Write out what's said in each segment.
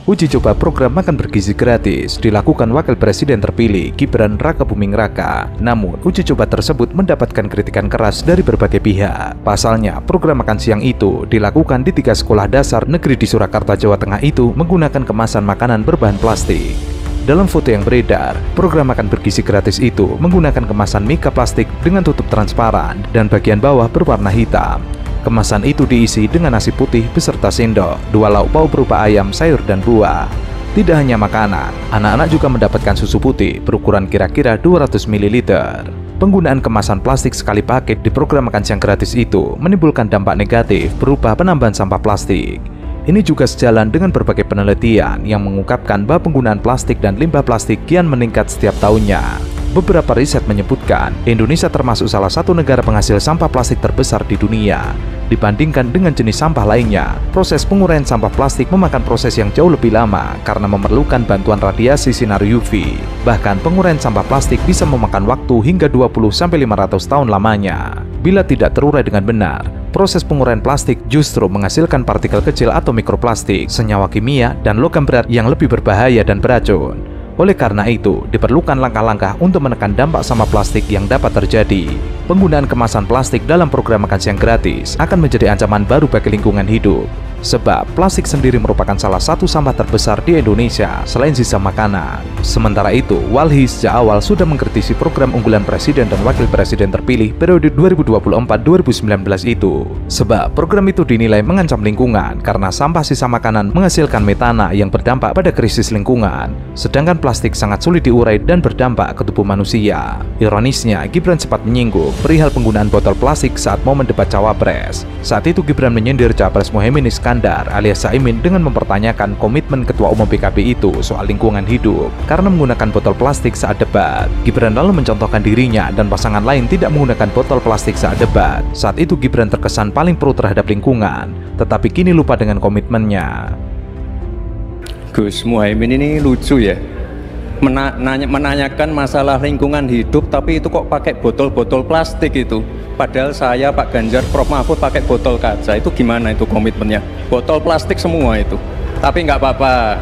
Uji coba program makan bergizi gratis dilakukan Wakil Presiden terpilih Gibran Rakabuming Raka. Namun, uji coba tersebut mendapatkan kritikan keras dari berbagai pihak. Pasalnya, program makan siang itu dilakukan di 3 sekolah dasar negeri di Surakarta, Jawa Tengah itu menggunakan kemasan makanan berbahan plastik. Dalam foto yang beredar, program makan bergizi gratis itu menggunakan kemasan mika plastik dengan tutup transparan dan bagian bawah berwarna hitam. Kemasan itu diisi dengan nasi putih beserta sendok, 2 lauk pauk berupa ayam, sayur, dan buah. Tidak hanya makanan, anak-anak juga mendapatkan susu putih berukuran kira-kira 200 ml. Penggunaan kemasan plastik sekali pakai di program makan siang gratis itu menimbulkan dampak negatif berupa penambahan sampah plastik. Ini juga sejalan dengan berbagai penelitian yang mengungkapkan bahwa penggunaan plastik dan limbah plastik kian meningkat setiap tahunnya. Beberapa riset menyebutkan Indonesia termasuk salah satu negara penghasil sampah plastik terbesar di dunia. Dibandingkan dengan jenis sampah lainnya, proses penguraian sampah plastik memakan proses yang jauh lebih lama karena memerlukan bantuan radiasi sinar UV. Bahkan penguraian sampah plastik bisa memakan waktu hingga 20-500 tahun lamanya. Bila tidak terurai dengan benar, proses penguraian plastik justru menghasilkan partikel kecil atau mikroplastik, senyawa kimia, dan logam berat yang lebih berbahaya dan beracun. Oleh karena itu, diperlukan langkah-langkah untuk menekan dampak sampah plastik yang dapat terjadi. Penggunaan kemasan plastik dalam program makan siang gratis akan menjadi ancaman baru bagi lingkungan hidup. Sebab plastik sendiri merupakan salah satu sampah terbesar di Indonesia selain sisa makanan. Sementara itu, Walhi sejak awal sudah mengkritisi program unggulan Presiden dan Wakil Presiden terpilih periode 2024-2019 itu. Sebab program itu dinilai mengancam lingkungan karena sampah sisa makanan menghasilkan metana yang berdampak pada krisis lingkungan. Sedangkan plastik sangat sulit diurai dan berdampak ke tubuh manusia. Ironisnya, Gibran sempat menyinggung perihal penggunaan botol plastik saat momen debat Cawapres. Saat itu Gibran menyindir Capres Muhaimin Iskandar alias Caimin dengan mempertanyakan komitmen Ketua Umum PKB itu soal lingkungan hidup karena menggunakan botol plastik saat debat. Gibran lalu mencontohkan dirinya dan pasangan lain tidak menggunakan botol plastik saat debat. Saat itu Gibran terkesan paling pro terhadap lingkungan, tetapi kini lupa dengan komitmennya. Gus Muhaimin ini lucu ya, menanyakan masalah lingkungan hidup tapi itu kok pakai botol-botol plastik itu. Padahal saya, Pak Ganjar, Prof Mahfud pakai botol kaca. Itu gimana itu komitmennya? Botol plastik semua itu. Tapi nggak apa-apa,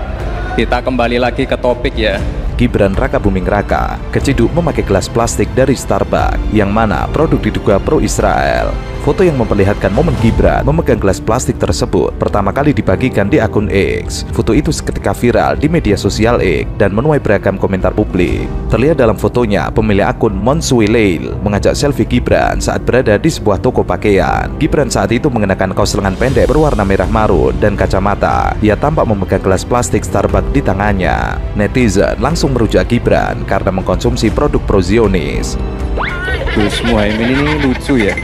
kita kembali lagi ke topik ya. Gibran Rakabuming Raka keciduk memakai gelas plastik dari Starbucks yang mana produk diduga pro-Israel. Foto yang memperlihatkan momen Gibran memegang gelas plastik tersebut pertama kali dibagikan di akun X. Foto itu seketika viral di media sosial X dan menuai beragam komentar publik. Terlihat dalam fotonya, pemilik akun Monsui Leil mengajak selfie Gibran saat berada di sebuah toko pakaian. Gibran saat itu mengenakan kaos lengan pendek berwarna merah marun dan kacamata. Ia tampak memegang gelas plastik Starbucks di tangannya. Netizen langsung merujuk Gibran karena mengkonsumsi produk pro-Zionis. Gus Muhaimin ini lucu ya,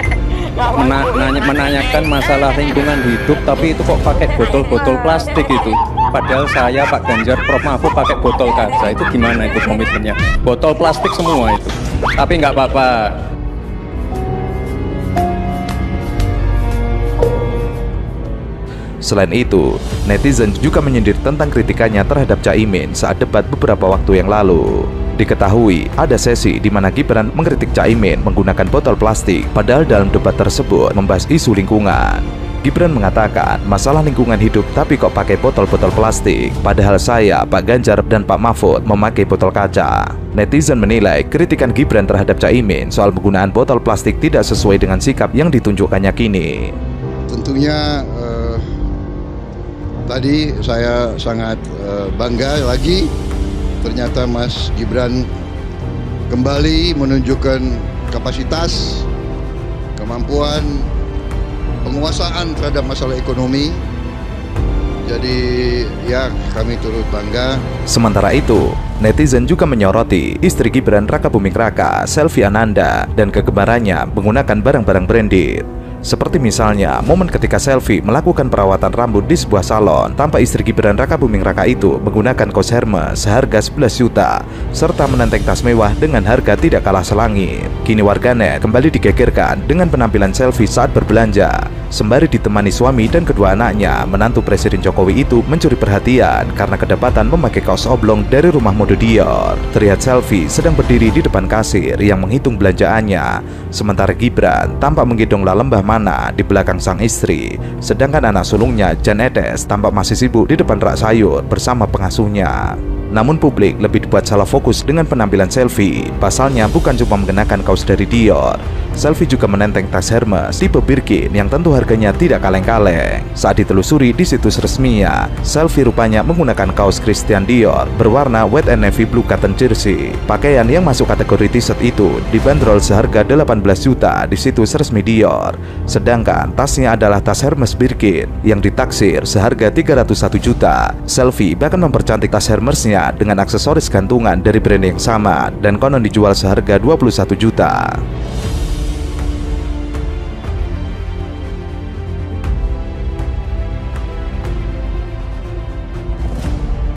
menanyakan masalah lingkungan hidup tapi itu kok pakai botol-botol plastik itu. Padahal saya, Pak Ganjar, Prof Mahfud pakai botol kaca. Itu gimana itu komitmennya? Botol plastik semua itu. Tapi nggak apa-apa. Selain itu, netizen juga menyindir tentang kritikannya terhadap Caimin saat debat beberapa waktu yang lalu. Diketahui, ada sesi di mana Gibran mengkritik Caimin menggunakan botol plastik, padahal dalam debat tersebut membahas isu lingkungan. Gibran mengatakan, masalah lingkungan hidup tapi kok pakai botol-botol plastik, padahal saya, Pak Ganjar, dan Pak Mahfud memakai botol kaca. Netizen menilai kritikan Gibran terhadap Caimin soal penggunaan botol plastik tidak sesuai dengan sikap yang ditunjukkannya kini. Tentunya tadi saya sangat bangga lagi, ternyata Mas Gibran kembali menunjukkan kapasitas, kemampuan, penguasaan terhadap masalah ekonomi. Jadi ya, kami turut bangga. Sementara itu, netizen juga menyoroti istri Gibran Rakabuming Raka, Selvi Ananda, dan kegemarannya menggunakan barang-barang branded. Seperti misalnya momen ketika Selvi melakukan perawatan rambut di sebuah salon tanpa istri Gibran Rakabuming Raka itu menggunakan kaos Hermes seharga 11 juta serta menenteng tas mewah dengan harga tidak kalah selangit. Kini warganet kembali digegerkan dengan penampilan Selvi saat berbelanja sembari ditemani suami dan kedua anaknya. Menantu Presiden Jokowi itu mencuri perhatian karena kedapatan memakai kaos oblong dari rumah mode Dior. Terlihat Selvi sedang berdiri di depan kasir yang menghitung belanjaannya, sementara Gibran tampak menggendong lembah kemana-mana di belakang sang istri. Sedangkan anak sulungnya, Jan Edes, tampak masih sibuk di depan rak sayur bersama pengasuhnya. Namun publik lebih dibuat salah fokus dengan penampilan Selfie. Pasalnya bukan cuma mengenakan kaos dari Dior, Selfie juga menenteng tas Hermes tipe Birkin yang tentu harganya tidak kaleng-kaleng. Saat ditelusuri di situs resminya, Selfie rupanya menggunakan kaos Christian Dior berwarna white and navy blue cotton jersey. Pakaian yang masuk kategori t-shirt itu dibanderol seharga 18 juta di situs resmi Dior. Sedangkan tasnya adalah tas Hermes Birkin yang ditaksir seharga 301 juta. Selfie bahkan mempercantik tas Hermesnya dengan aksesoris gantungan dari brand yang sama dan konon dijual seharga 21 juta.